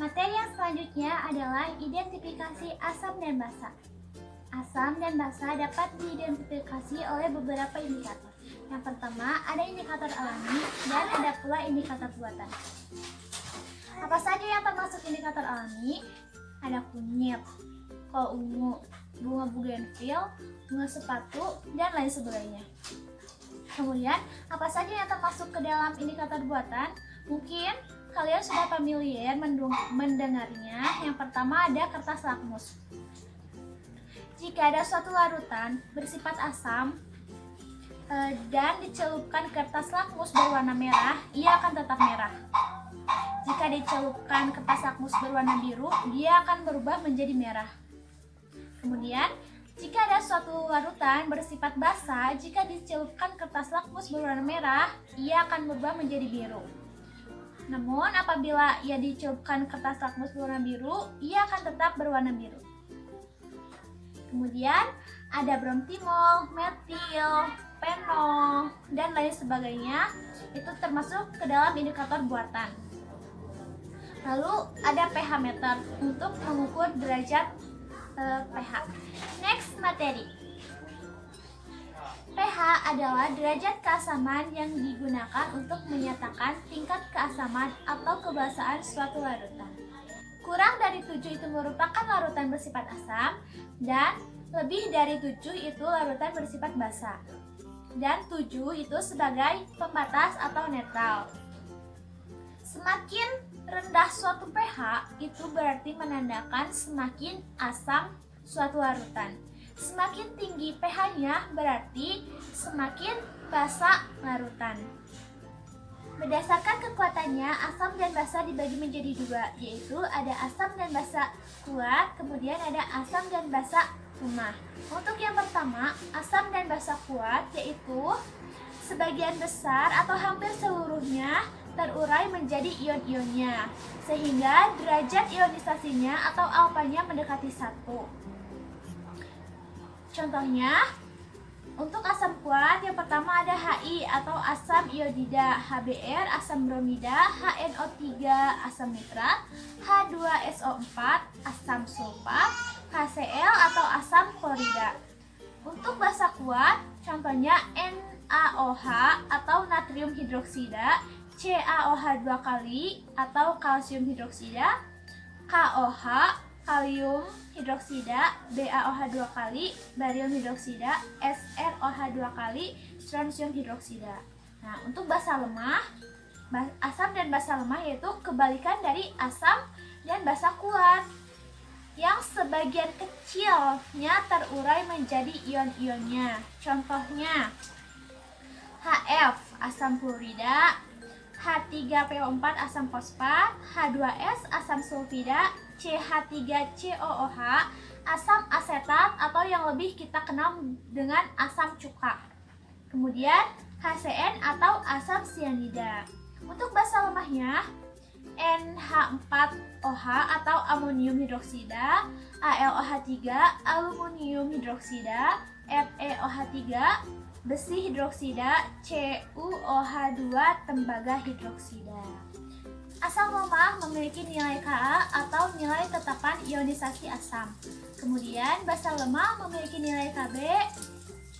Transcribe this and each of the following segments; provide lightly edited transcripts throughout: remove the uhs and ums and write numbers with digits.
Materi yang selanjutnya adalah identifikasi asam dan basa. Asam dan basa dapat diidentifikasi oleh beberapa indikator. Yang pertama, ada indikator alami dan ada pula indikator buatan. Apa saja yang termasuk indikator alami? Ada kunyit, kol ungu, bunga bugenvil, bunga sepatu, dan lain sebagainya. Kemudian, apa saja yang termasuk ke dalam indikator buatan? Mungkin kalian sudah familiar mendengarnya. Yang pertama ada kertas lakmus. Jika ada suatu larutan bersifat asam dan dicelupkan kertas lakmus berwarna merah, ia akan tetap merah. Jika dicelupkan kertas lakmus berwarna biru, dia akan berubah menjadi merah. Kemudian, jika ada suatu larutan bersifat basa, jika dicelupkan kertas lakmus berwarna merah, ia akan berubah menjadi biru. Namun, apabila ia dicelupkan kertas lakmus berwarna biru, ia akan tetap berwarna biru. Kemudian, ada bromtimol, metil, fenol, dan lain sebagainya. Itu termasuk ke dalam indikator buatan. Lalu, ada pH meter untuk mengukur derajat pH. Next materi. pH adalah derajat keasaman yang digunakan untuk menyatakan tingkat keasaman atau kebasaan suatu larutan. Kurang dari 7 itu merupakan larutan bersifat asam dan lebih dari 7 itu larutan bersifat basa. Dan 7 itu sebagai pembatas atau netral. Semakin rendah suatu pH itu berarti menandakan semakin asam suatu larutan. Semakin tinggi pH-nya berarti semakin basa larutan. Berdasarkan kekuatannya, asam dan basa dibagi menjadi dua, yaitu ada asam dan basa kuat, kemudian ada asam dan basa lemah. Untuk yang pertama, asam dan basa kuat, yaitu sebagian besar atau hampir seluruhnya terurai menjadi ion-ionnya, sehingga derajat ionisasinya atau alfanya mendekati 1. Contohnya, untuk asam kuat, yang pertama ada Hi atau asam iodida, HBr asam bromida, HNO3 asam nitrat, H2SO4 asam sulfat, HCl atau asam klorida. Untuk basa kuat, contohnya NaOH atau natrium hidroksida, CaOH 2 kali atau kalsium hidroksida, KOH kalium hidroksida, BaOH 2 kali, barium hidroksida, SrOH 2 kali, strontium hidroksida. Nah, untuk basa lemah, asam dan basa lemah yaitu kebalikan dari asam dan basa kuat, yang sebagian kecilnya terurai menjadi ion-ionnya. Contohnya, HF asam klorida, H3PO4 asam fosfat, H2S asam sulfida, CH3COOH asam asetat atau yang lebih kita kenal dengan asam cuka. Kemudian HCN atau asam sianida. Untuk basa lemahnya, NH4OH atau amonium hidroksida, AlOH3 aluminium hidroksida, FeOH3 besi hidroksida, CuOH2 tembaga hidroksida. Asam lemah memiliki nilai Ka atau nilai tetapan ionisasi asam. Kemudian basa lemah memiliki nilai Kb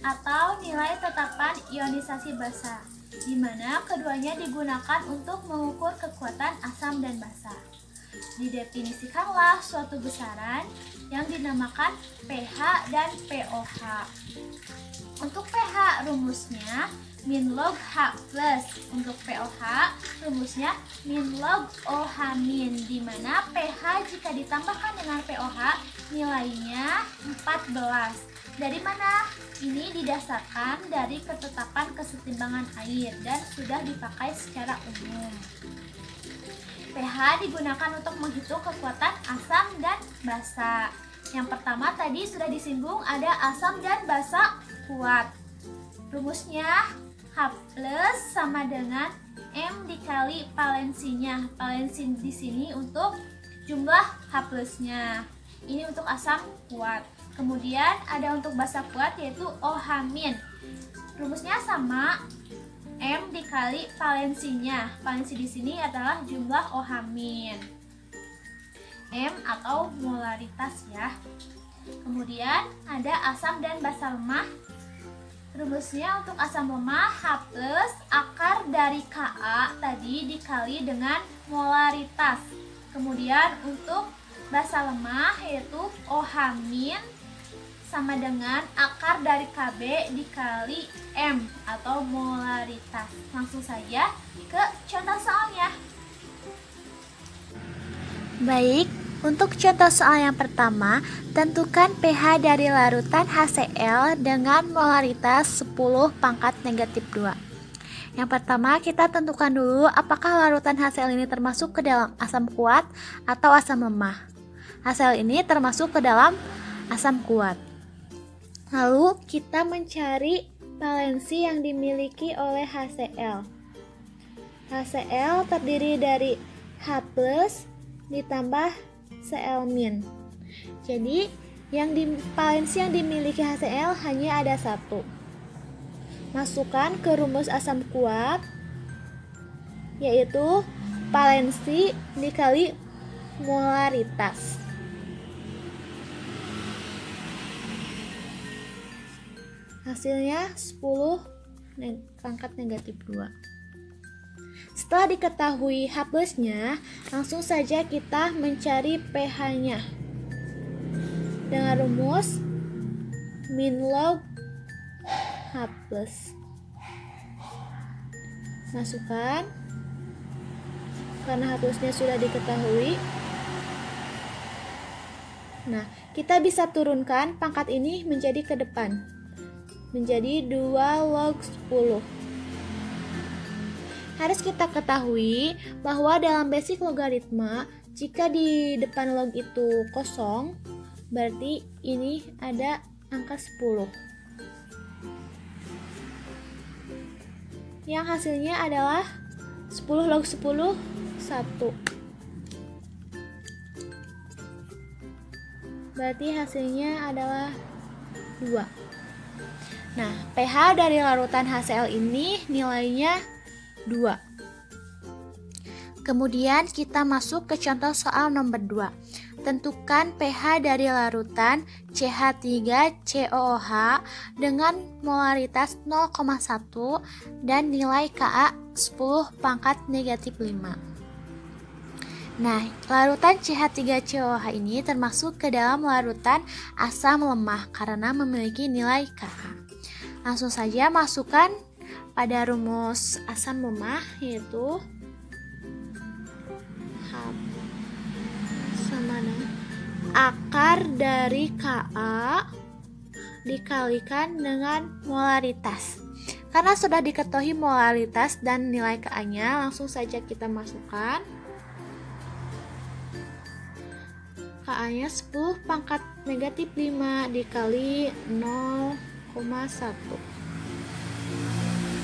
atau nilai tetapan ionisasi basa, di mana keduanya digunakan untuk mengukur kekuatan asam dan basa. Didefinisikanlah suatu besaran yang dinamakan pH dan pOH. Untuk pH rumusnya min log H plus. Untuk pOH rumusnya min log OH min, di mana pH jika ditambahkan dengan pOH nilainya 14. Dari mana? Ini didasarkan dari ketetapan kesetimbangan air dan sudah dipakai secara umum. pH digunakan untuk menghitung kekuatan asam dan basa. Yang pertama tadi sudah disinggung, ada asam dan basa kuat. Rumusnya H plus sama dengan M dikali valensinya. Valensi di sini untuk jumlah H plusnya. Ini untuk asam kuat. Kemudian ada untuk basa kuat yaitu OH min. Rumusnya sama, M dikali valensinya. Valensi di sini adalah jumlah OH min. M atau molaritas ya. Kemudian ada asam dan basa lemah. Rumusnya untuk asam lemah H plus akar dari Ka tadi dikali dengan molaritas. Kemudian untuk basa lemah yaitu OH min sama dengan akar dari Kb dikali M atau molaritas. Langsung saja ke contoh soalnya. Baik, untuk contoh soal yang pertama, tentukan pH dari larutan HCl dengan molaritas 10 pangkat negatif 2. Yang pertama, kita tentukan dulu apakah larutan HCl ini termasuk ke dalam asam kuat atau asam lemah. HCl ini termasuk ke dalam asam kuat. Lalu, kita mencari valensi yang dimiliki oleh HCl. HCl terdiri dari H plus ditambah Cl min. Jadi valensi yang dimiliki HCl hanya ada satu. Masukkan ke rumus asam kuat, yaitu valensi dikali molaritas. Hasilnya 10 pangkat negatif 2. Setelah diketahui H plusnya, langsung saja kita mencari pH-nya dengan rumus min log H plus. Masukkan, karena H plusnya sudah diketahui. Nah, kita bisa turunkan pangkat ini menjadi ke depan, menjadi 2 log 10. Harus kita ketahui bahwa dalam basic logaritma, jika di depan log itu kosong, berarti ini ada angka 10. Yang hasilnya adalah 10 log 10, 1. Berarti hasilnya adalah 2. Nah, pH dari larutan HCl ini nilainya 2. Kemudian kita masuk ke contoh soal nomor 2. Tentukan pH dari larutan CH3COOH dengan molaritas 0,1 dan nilai Ka 10 pangkat negatif 5. Nah, larutan CH3COOH ini termasuk ke dalam larutan asam lemah karena memiliki nilai Ka. Langsung saja masukkan pada rumus asam lemah, yaitu H sama dengan akar dari Ka dikalikan dengan molaritas. Karena sudah diketahui molaritas dan nilai Ka-nya, langsung saja kita masukkan. Ka-nya 10 pangkat negatif 5 dikali 0,1.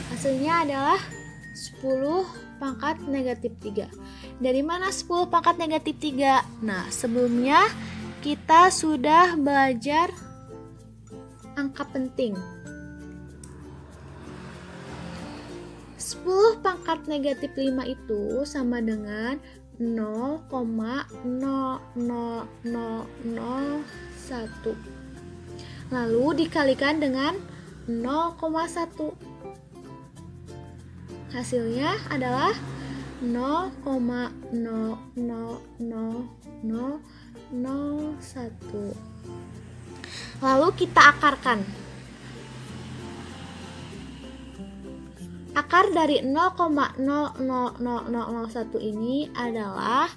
Hasilnya adalah 10 pangkat negatif 3. Dari mana 10 pangkat negatif 3? Nah, sebelumnya kita sudah belajar angka penting. 10 pangkat negatif 5 itu sama dengan 0,00001. Lalu dikalikan dengan 0,1. Hasilnya adalah 0,00001. Lalu kita akarkan. Akar dari 0,00001 ini adalah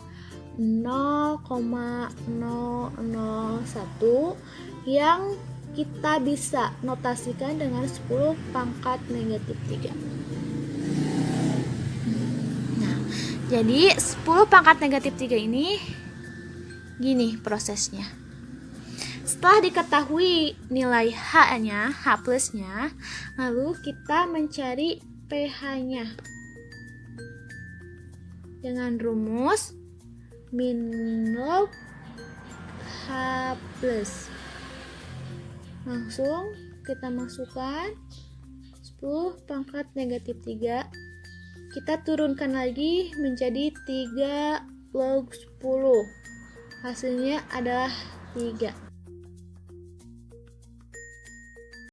0,001 yang kita bisa notasikan dengan 10 pangkat negatif 3. Jadi 10 pangkat negatif 3 ini gini prosesnya. Setelah diketahui nilai H-nya, H plusnya, lalu kita mencari pH-nya dengan rumus min log H plus. Langsung kita masukkan 10 pangkat negatif 3. Kita turunkan lagi menjadi 3 log 10. Hasilnya adalah 3.